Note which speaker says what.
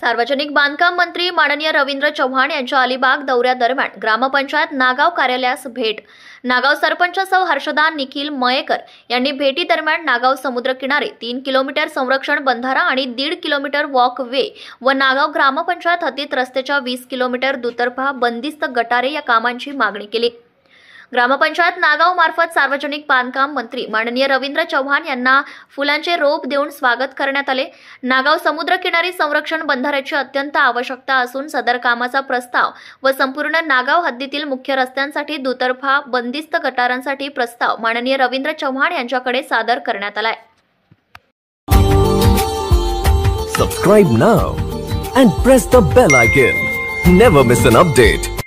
Speaker 1: सार्वजनिक बांधकाम मंत्री माननीय रवींद्र चव्हाण यांच्या अलिबाग दौऱ्यादरम्यान ग्रामपंचायत नागाव कार्यालयास भेट. नागाव सरपंच सौ हर्षदा निखिल मयेकर यांनी भेटी दरम्यान नागाव समुद्र किनारे 3 किलोमीटर संरक्षण बंधारा आणि 1.5 किलोमीटर वॉक वे व नागाव ग्रामपंचायत हद्दीत रस्त्याच्या 20 किलोमीटर दुतर्फा बंदिस्त गटारे या कामांची मागणी केली. ग्रामपंचायत नागाव मार्फत सार्वजनिक बांधकाम मंत्री माननीय रवींद्र चव्हाण यांना फुलांचे रोप देऊन स्वागत करण्यात आले. नागाव समुद्रकिनारी संरक्षण बंधाऱ्याची अत्यंत आवश्यकता असून सदर कामाचा प्रस्ताव व संपूर्ण नागाव हद्दीतील मुख्य रस्त्यांसाठी दुतर्फा बंदिस्त गटारांसाठी प्रस्ताव माननीय रवींद्र चव्हाण यांच्याकडे सादर करण्यात आलाय.
Speaker 2: Subscribe now and press the bell icon. Never miss an update.